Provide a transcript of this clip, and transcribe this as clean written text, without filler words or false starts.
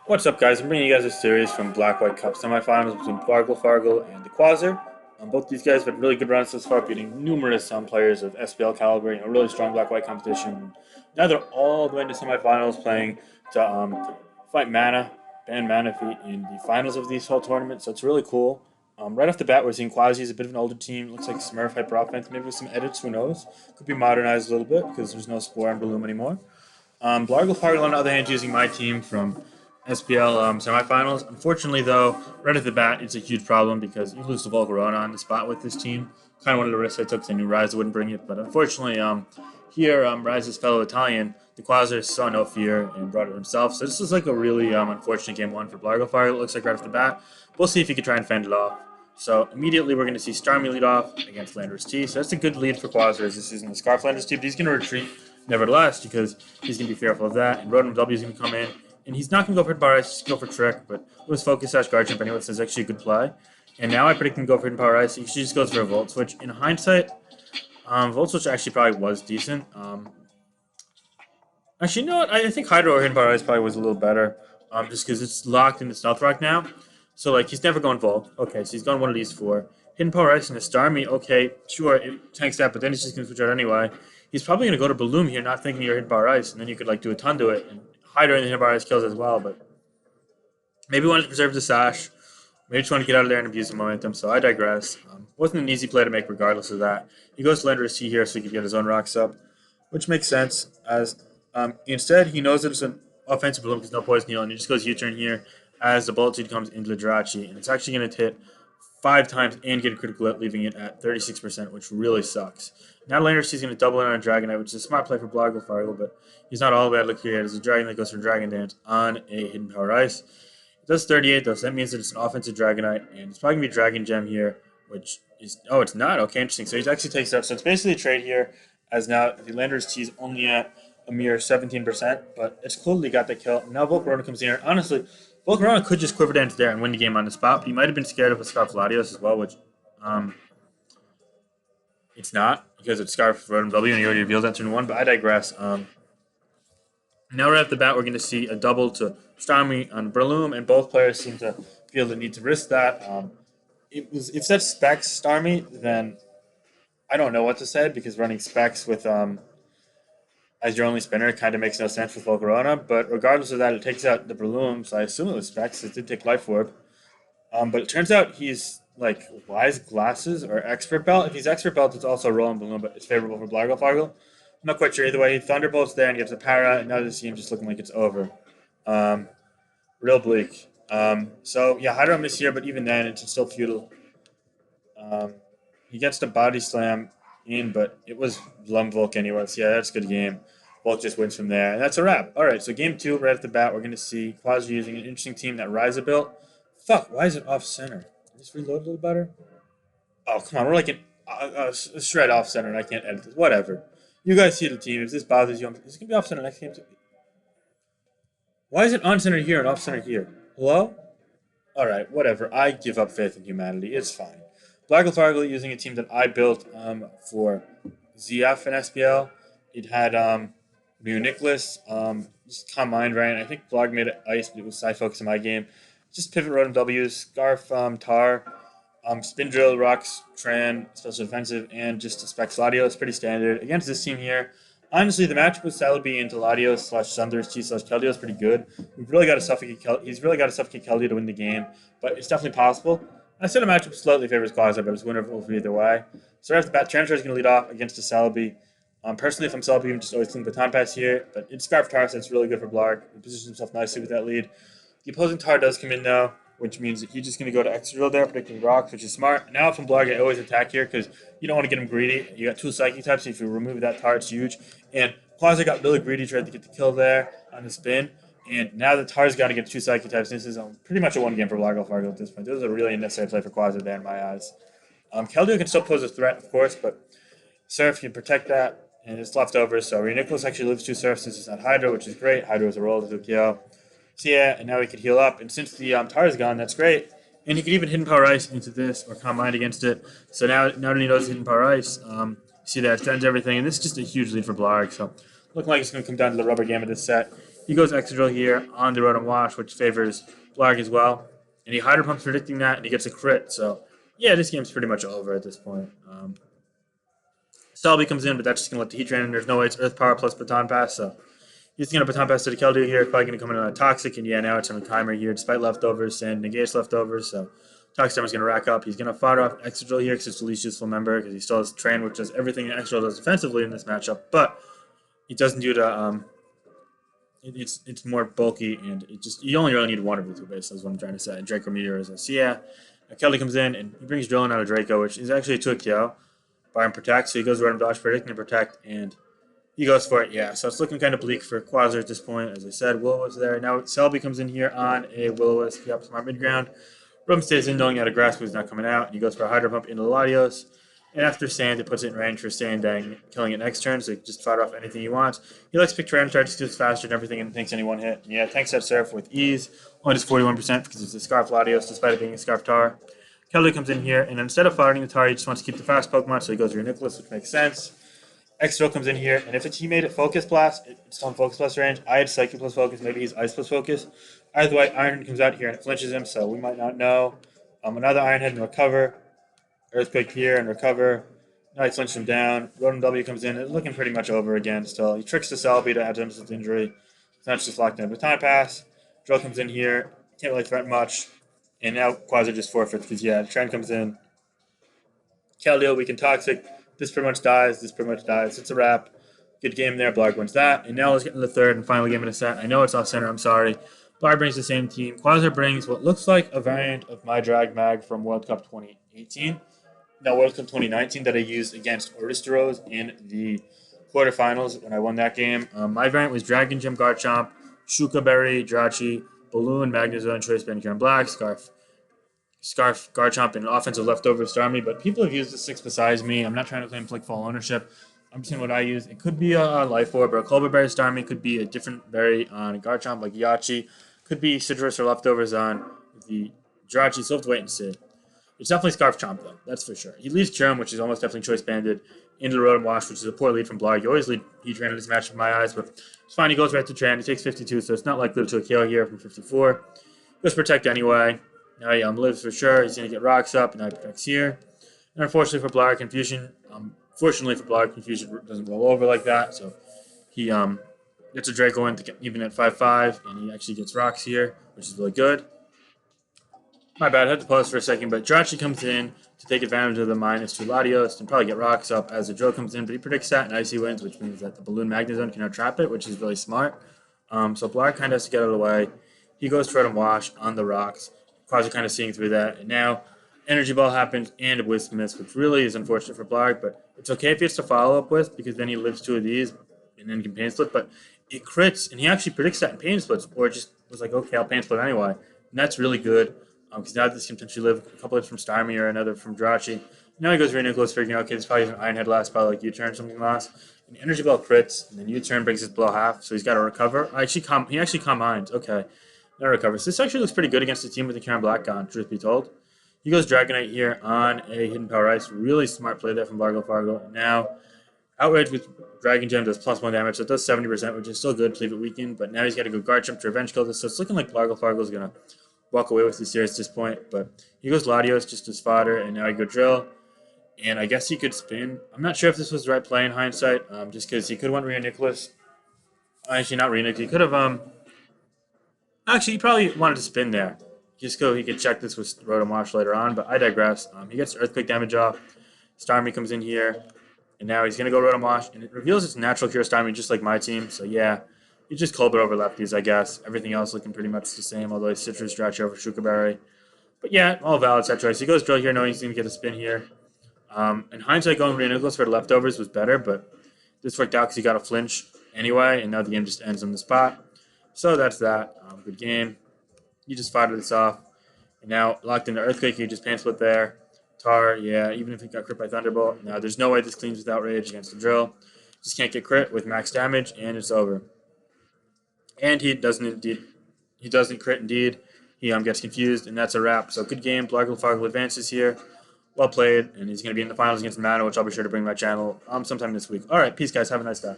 What's up, guys? I'm bringing you guys a series from Black-White Cup Semifinals between blarghlfarghl and the Quasar. Both these guys have had really good runs thus far, beating numerous players of SPL caliber. Really strong Black-White competition. Now they're all the way into semifinals, playing to fight ban mana feat in the finals of these whole tournaments. So it's really cool. Right off the bat, we're seeing Quasi is a bit of an older team. Looks like Smurf hyper offense, maybe with some edits. Who knows? Could be modernized a little bit because there's no Spore and Bloom anymore. blarghlfarghl, on the other hand, is using my team from SPL semifinals. Unfortunately, though, right at the bat, it's a huge problem because you lose to Volcarona on the spot with this team. Kind of one of the risks I took because I knew Rise wouldn't bring it. But unfortunately, here, Rise's fellow Italian, the Quasar, saw no fear and brought it himself. So this is like a really unfortunate game one for blarghlfarghl. It looks like right off the bat. We'll see if he can try and fend it off. So immediately we're going to see Starmie lead off against Landorus T. So that's a good lead for Quasar as this isn't the Scarf Landorus T, but he's going to retreat nevertheless because he's going to be fearful of that. And Rotom W is going to come in. And he's not going to go for Bar Ice, just go for Trick, but it was Focus Sash Guard Jump anyway, so it's actually a good play. And now I predict him to go for Hidden Power Ice. He just goes for a Volt Switch. In hindsight, Volt Switch actually probably was decent. Actually, you know what? I think Hydro or Hidden Power Ice probably was a little better, just because it's locked in the Stealth Rock now. So, like, he's never going Volt. Okay, so he's gone one of these four. Hidden Power Ice and a Starmie, okay, sure, it tanks that, but then he's just going to switch out anyway. He's probably going to go to Balloon here, not thinking you're Hidden Power Ice, and then you could, like, do a ton to it. And Hydro and the Hidden Power Ice kills as well, but maybe wanted to preserve the Sash. Maybe just want to get out of there and abuse the momentum, so I digress. Wasn't an easy play to make regardless of that. He goes to Landorus T here so he could get his own rocks up, which makes sense, as instead he knows that it's an offensive Balloon because no Poison Heal, and he just goes U-turn here as the Bullet Seed comes into the Jirachi, and it's actually going to hit 5 times and get a critical hit, leaving it at 36%, which really sucks. Now Landorus T is going to double in on a Dragonite, which is a smart play for blarghlfarghl, but he's not all bad. Look here, there's a Dragon that goes for Dragon Dance on a Hidden Power Ice. It does 38 though, so that means that it's an offensive Dragonite, and it's probably going to be Dragon Gem here, which is, oh, it's not? Okay, interesting. So he actually takes it up. So it's basically a trade here, as now the Landorus T is only at a mere 17%, but it's cool that he got that kill. Now Volcarona comes in here. Honestly, Volcarona could just Quiver Dance there and win the game on the spot, but he might have been scared of a Scarf Latios as well, which it's not, because it's Scarf Rotom W and he already revealed that turn one, but I digress. Now right off the bat, we're going to see a double to Starmie on Breloom, and both players seem to feel the need to risk that. If that's Specs Starmie, then I don't know what to say because running Specs with as your only spinner kind of makes no sense with Volcarona. But regardless of that, it takes out the Breloom, so I assume it was Specs. It did take Life Orb. But it turns out he's like Wise Glasses or Expert Belt. If he's Expert Belt, it's also Rolling Balloon, but it's favorable for blarghlfarghl. I'm not quite sure either way. Thunderbolt's there and he gets a para, and now this game just looking like it's over. Um, Real bleak. So yeah, Hydro miss here, but even then, it's still futile. He gets the body slam in, but it was Volk anyway. So yeah, that's a good game. Volk just wins from there, and that's a wrap. All right, so game two, right at the bat, we're going to see Quasar using an interesting team that Ryza built. Fuck, why is it off center? Can I just reload a little better? Oh, come on, we're like a shred off center, and I can't edit this. Whatever. You guys see the team. If this bothers you, is it going to be off center next game too? Why is it on center here and off center here? Hello? Alright, whatever. I give up faith in humanity. It's fine. blarghlfarghl using a team that I built for ZF and SPL. It had Mew Nicholas, just Calm Mind Rain. I think Blarg made it Ice, but it was Side Focus in my game. Just Pivot Rotom W, Scarf, Tar, Spin Drill, Rocks, Tran, Special Defensive, and just a Specs Latios. It's pretty standard. Against this team here, honestly, the matchup with Celebi into Latios slash Thunders T slash Keldeo is pretty good. We've really got to suffocate He's really got to suffocate Keldeo to win the game, but it's definitely possible. I said the matchup slightly favors Quasar, but it's winnable either way. So right off the bat, Tyranitar is going to lead off against a Celebi. Personally, if I'm Celebi, I'm just always thinking Baton Pass here, but it's Scarf Tar, so it's really good for Blarg. He positions himself nicely with that lead. The opposing Tar does come in now, which means that he's just going to go to Extra Drill there, predicting Rocks, which is smart. Now from Blarg, I always attack here because you don't want to get him greedy. You got two Psychic types, so if you remove that Tar, it's huge. And Quasar got really greedy, tried to get the kill there on the spin. And now the Tar's got to get two Psychic types. This is pretty much a one game for blarghlfarghl at this point. This is a really unnecessary play for Quasar there in my eyes. Keldeo can still pose a threat, of course, but Surf can protect that, and it's leftovers. So Nicholas actually lives two Surfs since it's not Hydro, which is great. Hydro is a roll to Tokyo. So yeah, and now he could heal up. And since the Tar is gone, that's great. And he could even Hidden Power Ice into this or Calm Mind against it. So now that he knows Hidden Power Ice, see that extends everything. And this is just a huge lead for Blarg. So looking like it's going to come down to the rubber game of this set. He goes extra drill here on the road and wash, which favors Blarg as well. And he hydro pumps predicting that, and he gets a crit. So, yeah, this game's pretty much over at this point. Selby comes in, but that's just going to let the Heat drain in. There's no way it's Earth Power plus Baton Pass, so he's going to Baton Pass to the Keldeo here. Probably going to come in on a Toxic, and yeah, now it's on a timer here, despite leftovers and negates leftovers. So Toxic Timer's going to rack up. He's going to fire off Extra Drill here because it's the least useful member because he still has Train, which does everything that Extra Drill does defensively in this matchup, but he doesn't do the it's more bulky and it just you only really need one of the two bases. Is what I'm trying to say. Draco Meteor is a so yeah. Kelly comes in and he brings Drilling out of Draco, which is actually to a KO. Byron protect, so he goes random dodge, predicting to protect, and he goes for it. Yeah, so it's looking kind of bleak for Quasar at this point. As I said, Will-O-Wisp there. Now Selby comes in here on a Will-O-Wisp. He up smart mid ground. Rum stays in, knowing that a Grass Move is not coming out, and he goes for a Hydro Pump into Latios. And after Sand, it puts it in range for Sandang, killing it next turn, so he can just fire off anything he wants. He likes to pick Tyranitar just because it's faster and everything and thinks any one hit. And yeah, tanks that Surf with ease. Only does 41% because it's a Scarf Latios, despite it being a Scarf Tar. Kelly comes in here, and instead of firing the Tar, he just wants to keep the fast Pokemon, so he goes to your Nicholas, which makes sense. X-Drill comes in here, and if a teammate at Focus Blast, it's still in Focus Blast range. I had Psychic plus Focus, maybe he's Ice plus Focus. Either way, Iron comes out here and it flinches him, so we might not know. Another Iron Head and recover. Earthquake here and recover. Now he flinches him down. Rotom W comes in. It's looking pretty much over again still. He tricks the Selby to add to him his injury. It's not just locked in. But time pass. Drill comes in here. Can't really threaten much. And now Quasar just forfeits because, yeah, Trend comes in. Keldeo, we can Toxic. This pretty much dies. This pretty much dies. It's a wrap. Good game there. Blarg wins that. And now let's get into the third and final game in a set. I know it's off center. I'm sorry. Blarg brings the same team. Quasar brings what looks like a variant of my Drag Mag from World Cup 2018. Now, World Cup 2019 that I used against Oristeros in the quarterfinals when I won that game. My variant was Dragon Gem Garchomp, Shuka Berry, Drachi, Balloon, Magnezone, Choice Band, Karen Black, Scarf, Garchomp, and offensive leftover Starmie, but people have used the six besides me. I'm not trying to claim full ownership. I'm just saying what I use. It could be a Life Orb or a Colbur Berry Starmie. Could be a different berry on a Garchomp like Yachi. Could be citrus or leftovers on the Jirachi. So we'll have to wait and see. It's definitely Scarf Chomp, though. That's for sure. He leaves Churn, which is almost definitely Choice Banded, into the Rotom Wash, which is a poor lead from Blarg. You always lead Heatran in this match in my eyes, but it's fine. He goes right to Tran. He takes 52, so it's not likely to a KO here from 54. Goes Protect anyway. Now he lives for sure. He's going to get rocks up, and now he protects here. And unfortunately for Blarg, Confusion. Fortunately for Blarg, Confusion doesn't roll over like that, so he gets a Draco in to get even at 5-5, and he actually gets rocks here, which is really good. My bad, I had to pause for a second, but Jirachi comes in to take advantage of the -2 Latios and probably get rocks up as the drill comes in, but he predicts that and Icy wins, which means that the Balloon Magnezone can trap it, which is really smart. So Blarg kind of has to get out of the way. He goes to Rotom Wash on the rocks. Quasar kind of seeing through that, and now Energy Ball happens and a Wisp Miss, which really is unfortunate for Blarg, but it's okay if he has to follow up with, because then he lives two of these and then can Pain Split, but it crits, and he actually predicts that in Pain Splits, or just was like, okay, I'll Pain Split anyway, and that's really good. Because now this can potentially live a couple hits from Starmie or another from Jirachi. Now he goes very Nicholas, figuring out, okay, this probably is an Iron Head last, probably like U-turn, something last. And Energy Ball crits, and then U-turn brings his below half, so he's got to recover. He actually combines. Okay, now recovers. This actually looks pretty good against the team with the Karen Black on, truth be told. He goes Dragonite here on a Hidden Power Ice. Really smart play there from blarghlfarghl. Now, Outrage with Dragon Gem does +1 damage, so it does 70%, which is still good to leave it weakened. But now he's got to go Garchomp to Revenge Kill this, so it's looking like blarghlfarghl is going to walk away with the series at this point, but he goes Latios just as fodder, and now he go Drill, and I guess he could spin. I'm not sure if this was the right play in hindsight, just because he could have went Rhea Nicholas. Actually, not Rhea Nicholas. He could have, actually, he probably wanted to spin there, just so he could check this with Rotom Wash later on, but I digress. He gets Earthquake damage off. Starmie comes in here, and now he's going to go Rotom Wash, and it reveals its natural cure Starmie, just like my team, so yeah. He just Colbur over lefties, I guess. Everything else looking pretty much the same, although he's Citrus Drachi over Shuka Berry. But yeah, all valid set choice. He goes Drill here, knowing he's going to get a spin here. In hindsight, going Rhea Nicholas for the leftovers was better, but this worked out because he got a flinch anyway, and now the game just ends on the spot. So that's that. Good game. He just fired this off. And now locked into Earthquake, he just Pain Split there. Tar, yeah, even if he got crit by Thunderbolt. Now there's no way this cleans with Outrage against the Drill. Just can't get crit with max damage, and it's over. And he doesn't crit indeed. He gets confused, and that's a wrap. So good game. blarghlfarghl advances here. Well played, and he's going to be in the finals against Mano, which I'll be sure to bring to my channel sometime this week. All right, peace, guys. Have a nice day.